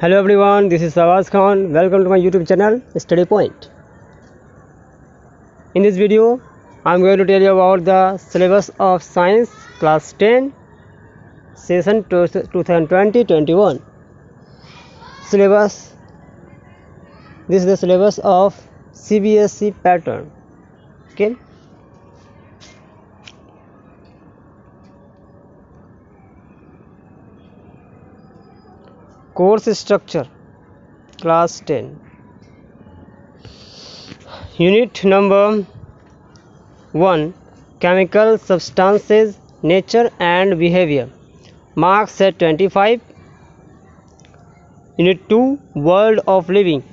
Hello everyone, this is Awaz Khan. Welcome to my YouTube channel Study Point. In this video, I am going to tell you about the syllabus of Science Class 10 Session 2020-21. Syllabus. This is the syllabus of CBSE pattern. Okay. Course structure class 10 unit number 1 chemical substances nature and behavior marks at 25. unit 2 world of living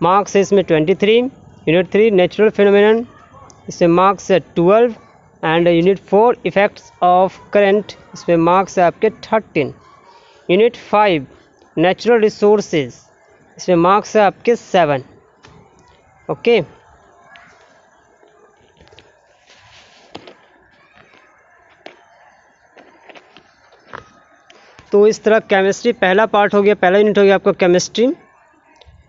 marks है इसमें 23. unit 3 natural phenomenon इसमें marks है 12 and unit 4 effects of current इसमें marks है आपके 13. Unit 5 natural resources इसमें marks है आपके 7. ओके. तो इस तरह केमिस्ट्री पहला पार्ट हो गया, पहला यूनिट हो गया आपका केमिस्ट्री,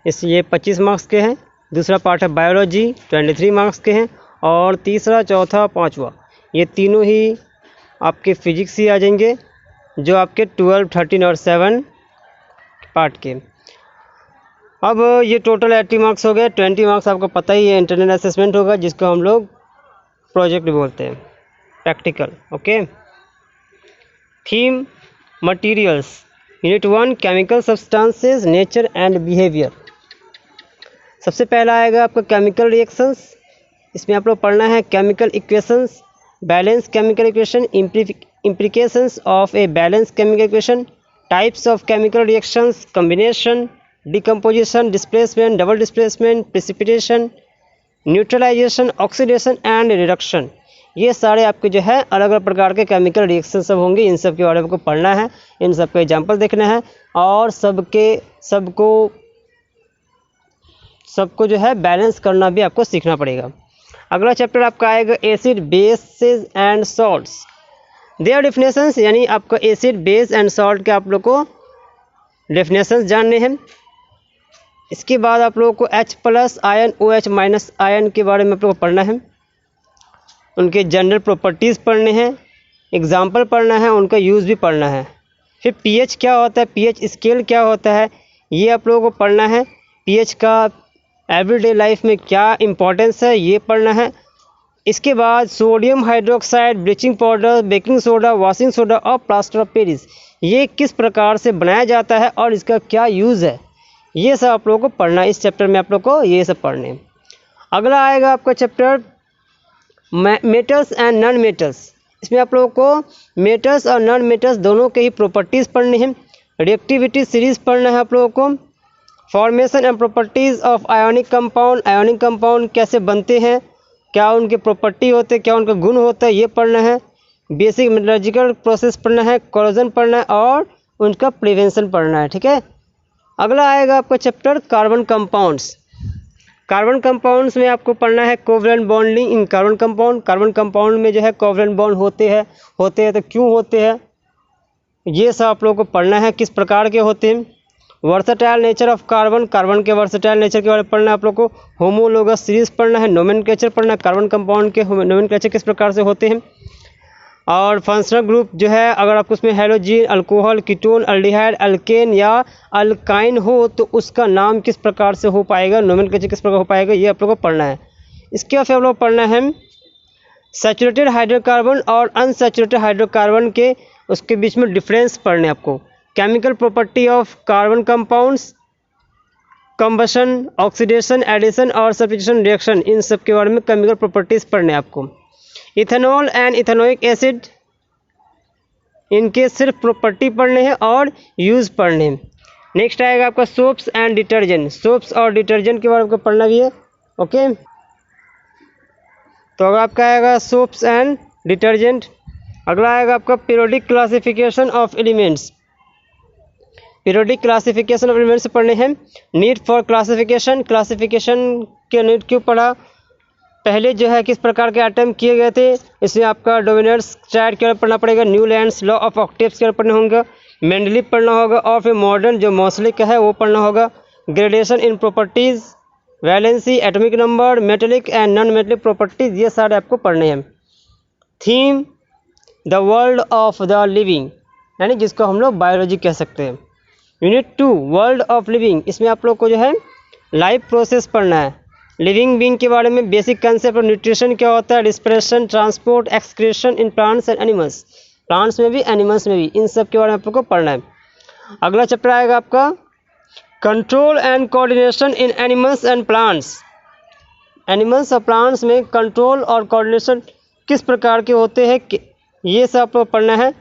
ये 25 मार्क्स के हैं. दूसरा पार्ट है बायोलॉजी 23 मार्क्स के हैं. और तीसरा चौथा पांचवा ये तीनों ही आपके फिजिक्स ही आ जाएंगे जो आपके 12, 13 और 7 पार्ट के. अब ये टोटल 80 मार्क्स हो गए. 20 मार्क्स आपको पता ही है इंटरनल असेसमेंट होगा जिसको हम लोग प्रोजेक्ट बोलते हैं, practical. Okay. Theme materials unit 1 chemical substances nature and behaviour. सबसे पहला आएगा आपका केमिकल रिएक्शंस. इसमें आप लोग पढ़ना है chemical equations, balance chemical equation, implications of a balanced chemical equation, types of chemical reactions, combination, decomposition, displacement, double displacement, precipitation, neutralization, oxidation and reduction. ये सारे आपके जो है अलग अलग प्रकार के केमिकल रिएक्शन सब होंगे. इन सब के बारे में आपको पढ़ना है, इन सब का एग्जाम्पल देखना है और सबको जो है बैलेंस करना भी आपको सीखना पड़ेगा. अगला चैप्टर आपका आएगा acid bases and salts. Their definitions यानी आपका एसिड बेस एंड सॉल्ट के आप लोग को डेफिनेशंस जानने हैं. इसके बाद आप लोगों को H+ आयन OH- आयन के बारे में आप लोग को पढ़ना है, उनके जनरल प्रॉपर्टीज़ पढ़ने हैं, एग्जाम्पल पढ़ना है, उनका यूज़ भी पढ़ना है. फिर pH क्या होता है, pH स्केल क्या होता है, ये आप लोगों को पढ़ना है. pH का एवरीडे लाइफ में क्या इम्पोर्टेंस है ये पढ़ना है. इसके बाद sodium hydroxide, bleaching powder, baking soda, washing soda और प्लास्टर ऑफ पेरिस ये किस प्रकार से बनाया जाता है और इसका क्या यूज़ है, ये सब आप लोगों को पढ़ना है. इस चैप्टर में आप लोग को ये सब पढ़ने हैं. अगला आएगा आपका chapter metals and non metals. इसमें आप लोगों को मेटल्स और नॉन मेटल्स दोनों के ही प्रॉपर्टीज़ पढ़ने हैं. रिएक्टिविटी सीरीज़ पढ़ना है आप लोगों को. Formation and properties of ionic compound, ionic compound कैसे बनते हैं, क्या उनके प्रॉपर्टी होते हैं, क्या उनका गुण होता है, ये पढ़ना है. बेसिक मेटलर्जिकल प्रोसेस पढ़ना है, कोरोजन पढ़ना है और उनका प्रिवेंशन पढ़ना है. ठीक है. अगला आएगा आपका chapter carbon compounds. Carbon compounds में आपको पढ़ना है covalent bonding in carbon compound. Carbon compound में जो है कोवलेंट बॉन्ड होते हैं तो क्यों होते हैं ये सब आप लोगों को पढ़ना है, किस प्रकार के होते हैं. Versatile nature of carbon, carbon के वर्सटाइल नेचर के बारे में पढ़ना है आप लोग को. होमोलोगस सीरीज पढ़ना है, नोमेनक्लेचर पढ़ना है, कार्बन कंपाउंड के नोमेनक्लेचर किस प्रकार से होते हैं. और फंक्शनल ग्रुप जो है अगर आपको उसमें हैलोजीन, अल्कोहल, कीटोन, अल्डिहाइड, अल्केन या अल्काइन हो तो उसका नाम किस प्रकार से हो पाएगा, नोमेनक्लेचर किस प्रकार हो पाएगा, ये आप लोग को पढ़ना है. इसके बाद फिर आप लोग पढ़ना है सैचुरेटेड हाइड्रोकार्बन और अनसैचुरेटेड हाइड्रोकार्बन के उसके बीच में डिफरेंस पढ़ने आपको. Chemical property of carbon compounds, combustion, oxidation, addition और सब्स्टिट्यूशन रिएक्शन, इन सब के बारे में केमिकल प्रॉपर्टीज़ पढ़ने आपको. इथेनॉल एंड इथेनोइक एसिड इनके सिर्फ प्रॉपर्टी पढ़ने हैं और यूज़ पढ़ने हैं. नेक्स्ट आएगा आपका सोप्स एंड डिटर्जेंट. सोप्स और डिटर्जेंट के बारे में पढ़ना भी है. ओके. तो अगर आपका आएगा सोप्स एंड डिटर्जेंट. अगला आएगा आपका periodic classification of elements. Periodic classification of elements पढ़ने हैं. नीड फॉर क्लासिफिकेशन, क्लासिफिकेशन के नीड क्यों पढ़ा, पहले जो है किस प्रकार के आइटम किए गए थे, इसमें आपका डोमिनेंट्स ट्रायड के बारे में पढ़ना पड़ेगा. न्यूलैंड्स लॉ ऑफ ऑक्टेव्स के बारे में पढ़ने होंगे. मेंडलीव पढ़ना होगा, और फिर मॉडर्न जो मोसले का है वो पढ़ना होगा। Gradation in properties, valency, atomic number, metallic and non metallic properties, ये सारे आपको पढ़ने हैं। Theme the world of the living, यानी जिसको हम लोग बायोलॉजी कह सकते हैं। यूनिट 2 वर्ल्ड ऑफ लिविंग, इसमें आप लोग को जो है लाइफ प्रोसेस पढ़ना है। लिविंग बीइंग के बारे में बेसिक कंसेप्ट और न्यूट्रिशन क्या होता है, respiration, transport, excretion in plants and animals, plants में भी एनिमल्स में भी, इन सब के बारे में आप लोग को पढ़ना है। अगला चैप्टर आएगा आपका control and coordination in animals and plants. Animals और प्लांट्स में कंट्रोल और कोऑर्डिनेशन किस प्रकार के होते हैं, ये सब आपको पढ़ना है।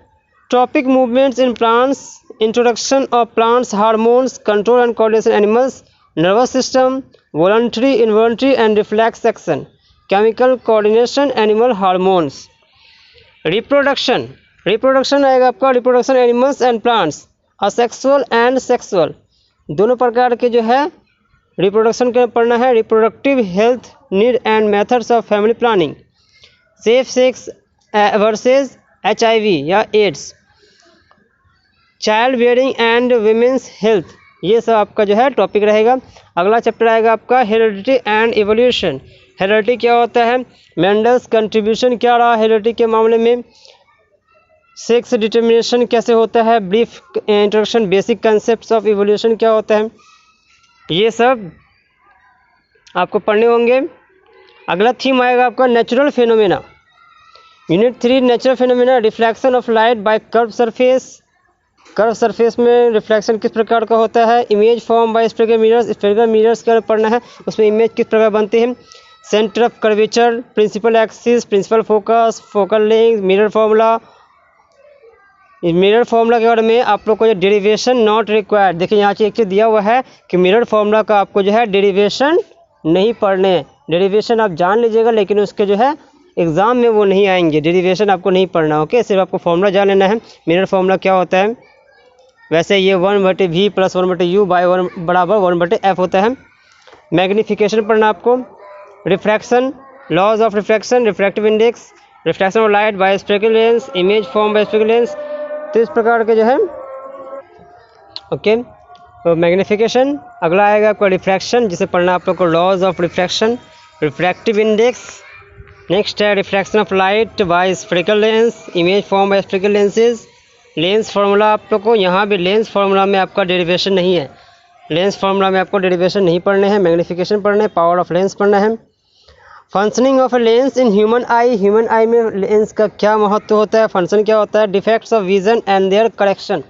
Topic movements in plants, introduction of plants, hormones, control and coordination animals, nervous system, voluntary, involuntary and reflex action, chemical coordination, animal hormones. Reproduction, reproduction आएगा आपका reproduction animals and plants, asexual and sexual, दोनों प्रकार के जो है reproduction का पढ़ना है। Reproductive health need and methods of family planning, safe sex versus HIV या AIDS, child bearing and women's health, ये सब आपका जो है टॉपिक रहेगा। अगला चैप्टर आएगा आपका हेरिडिटी एंड इवोल्यूशन। हेरिडिटी क्या होता है, मेंडल्स कंट्रीब्यूशन क्या रहा हेरिडिटी के मामले में, सेक्स डिटर्मिनेशन कैसे होता है, brief introduction, basic concepts of evolution क्या होता है, ये सब आपको पढ़ने होंगे। अगला थीम आएगा आपका natural phenomena. Unit 3 natural phenomena, reflection of light by curve surface, curve surface में रिफ्लेक्शन किस प्रकार का होता है। Image form by spherical mirrors, spherical mirrors का पढ़ना है, उसमें इमेज किस प्रकार बनते हैं। Centre of curvature, principal axis, principal focus, focal length, mirror formula. Mirror formula के बारे में आप लोग को जो डेरिवेशन नॉट रिक्वायर्ड, देखिए यहाँ से एक चीज़ दिया हुआ है कि मिरर फॉर्मूला का आपको जो है डेरिवेशन नहीं पढ़ने हैं। डेरिवेशन आप जान लीजिएगा, लेकिन उसके जो है एग्ज़ाम में वो नहीं आएंगे, डेरिवेशन आपको नहीं पढ़ना। ओके, सिर्फ आपको फॉर्मूला जान लेना है, मिरर फॉर्मूला क्या होता है। वैसे ये 1/v + 1/u बाय 1 बराबर 1/f होता है। मैग्नीफिकेशन पढ़ना आपको। Refraction, laws of refraction, refractive index, refraction of light by spherical lens, image form by spherical lens, तो इस प्रकार के जो है। ओके, तो मैग्नीफिकेशन। अगला आएगा आपका रिफ्रैक्शन, जिसे पढ़ना आप लोग को laws of refraction, refractive index. Next है refraction of light by spherical lens, image form by spherical lenses. Lens formula आप लोग को, यहाँ भी लेंस फार्मूला में आपका डेरिवेशन नहीं है, लेंस फार्मूला में आपको डेरिवेशन नहीं पढ़ने हैं। मैग्नीफिकेशन पढ़ना है, पावर ऑफ लेंस पढ़ना है। Functioning of a lens in human I, human आई में लेंस का क्या महत्व होता है, फंक्शन क्या होता है। Defects of vision and their correction,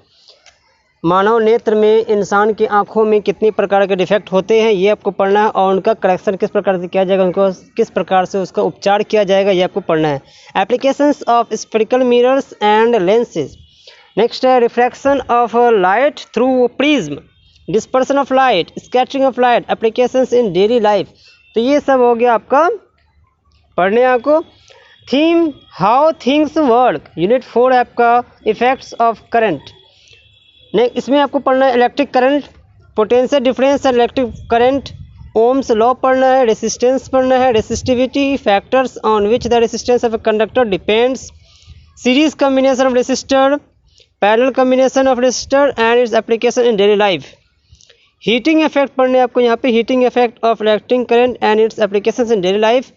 मानव नेत्र में, इंसान की आंखों में कितनी प्रकार के डिफेक्ट होते हैं, ये आपको पढ़ना है, और उनका करेक्शन किस प्रकार से किया जाएगा, उनको किस प्रकार से उसका उपचार किया जाएगा, ये आपको पढ़ना है। Applications of spherical mirrors and lenses. Next है refraction of light through prism, dispersion of light, scattering of light, applications in daily life. तो ये सब हो गया आपका पढ़ने आपको। Theme how things work, unit 4 है आपका इफेक्ट्स ऑफ करंट। नेक्स्ट इसमें आपको पढ़ना है electric current, potential difference and electric current, Ohm's law पढ़ना है, रेसिस्टेंस पढ़ना है, resistivity, factors on which the resistance of a conductor depends, series combination of resistor, parallel combination of resistor and its application in daily life. Heating effect पढ़ने आपको यहाँ पे, heating effect of electric current and its application in daily life.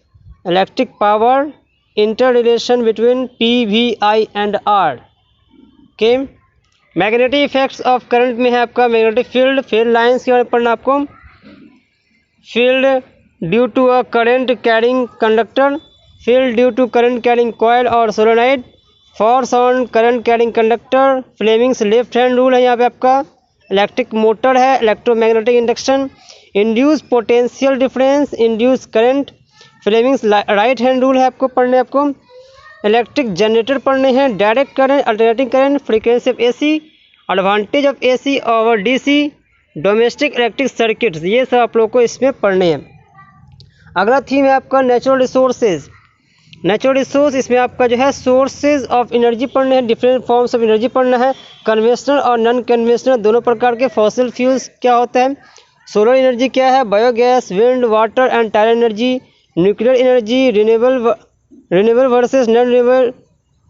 Electric power, inter relation between PVI and R के। Magnetic effects of current में है आपका magnetic field, field lines के बारे में पढ़ना आपको। Field due to a current carrying conductor, field due to current carrying coil और solenoid, force on current carrying conductor, Fleming's left hand rule है यहाँ पे आपका। इलेक्ट्रिक मोटर है, electromagnetic induction, induce potential difference, induce current, Fleming's right hand rule है आपको पढ़ने आपको। इलेक्ट्रिक जनरेटर पढ़ने हैं, direct current, alternating current, frequency of AC, advantage of AC over DC, domestic electric circuits, ये सब आप लोग को इसमें पढ़ने हैं। अगला थीम है आपका नेचुरल रिसोर्सेज। नेचुरल रिसोर्स, इसमें आपका जो है सोर्सेज ऑफ एनर्जी पढ़ने हैं, डिफरेंट फॉर्म्स ऑफ एनर्जी पढ़ना है, कन्वेंशनल और नॉन कन्वेंशनल दोनों प्रकार के। फॉसिल फ्यूल्स क्या होता है, सोलर एनर्जी क्या है, biogas, wind, water and tyre energy, nuclear energy, renewable versus non renewable,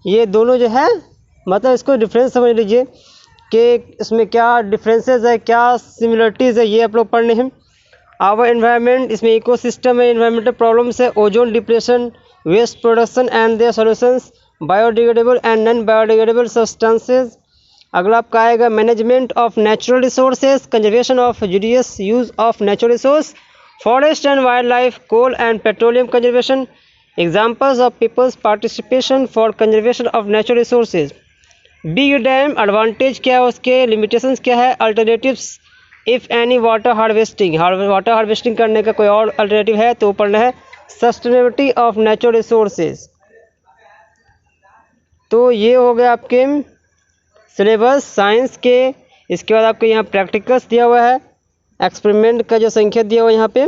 ये दोनों जो है मतलब इसको डिफरेंस समझ लीजिए। के इसमें क्या डिफरेंसेस है, क्या सिमिलरिटीज़ है, ये आप लोग पढ़ने हैं। आवर एनवायरनमेंट, इसमें इकोसिस्टम है, एनवायरमेंटल प्रॉब्लम्स है, ozone depression, waste production and their solutions, biodegradable and non biodegradable substances. अगला आपका आएगा management of natural resources, conservation of judicious use of natural resource, forest and wildlife, coal and petroleum conservation, examples of people's participation for conservation of natural resources. Big dam, advantage क्या है उसके, limitations क्या है, alternatives if any, water harvesting, water harvesting करने का कोई और alternative है तो पढ़ना है, सस्टेनेबिलिटी ऑफ नेचुरल रिसोर्सेज। तो ये हो गया आपके सिलेबस साइंस के। इसके बाद आपके यहाँ प्रैक्टिकल्स दिया हुआ है, एक्सपेरिमेंट का जो संख्या दिया हुआ है यहाँ पे।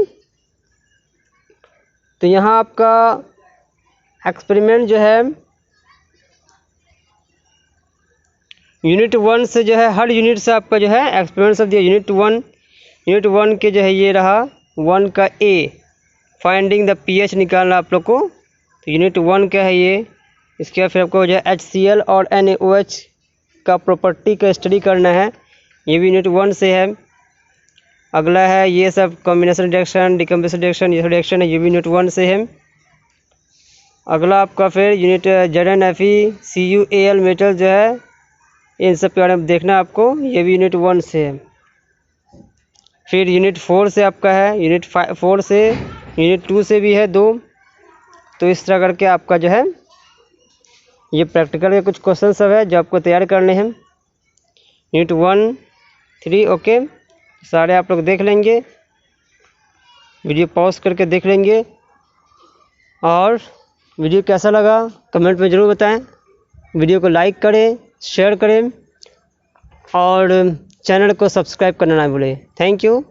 तो यहाँ आपका एक्सपेरिमेंट जो है यूनिट 1 से जो है, हर यूनिट से आपका जो है एक्सपेरिमेंट सब दिया। यूनिट 1 के जो है ये रहा 1 का ए, फाइंडिंग द पीएच निकालना आप लोग को। तो यूनिट 1 का है ये। इसके बाद फिर आपको जो है HCl और NaOH का प्रॉपर्टी का स्टडी करना है, ये भी यूनिट 1 से है। अगला है ये सब कॉम्बिनेशन रिएक्शन, डिकम्पोजिशन रिएक्शन, ये सब रिएक्शन है, ये भी यूनिट 1 से है। अगला आपका फिर यूनिट ZnFe, CuAl मेटल जो है, इन सब के बारे में देखना आपको, ये भी यूनिट 1 से है। फिर यूनिट 4 से आपका है, यूनिट 4 से, यूनिट 2 से भी है 2। तो इस तरह करके आपका जो है ये प्रैक्टिकल के कुछ क्वेश्चन सब है जो आपको तैयार करने हैं। यूनिट 1, 3 ओके, सारे आप लोग देख लेंगे, वीडियो पॉज करके देख लेंगे। और वीडियो कैसा लगा कमेंट में ज़रूर बताएं। वीडियो को लाइक करें, शेयर करें और चैनल को सब्सक्राइब करना ना भूलें। Thank you.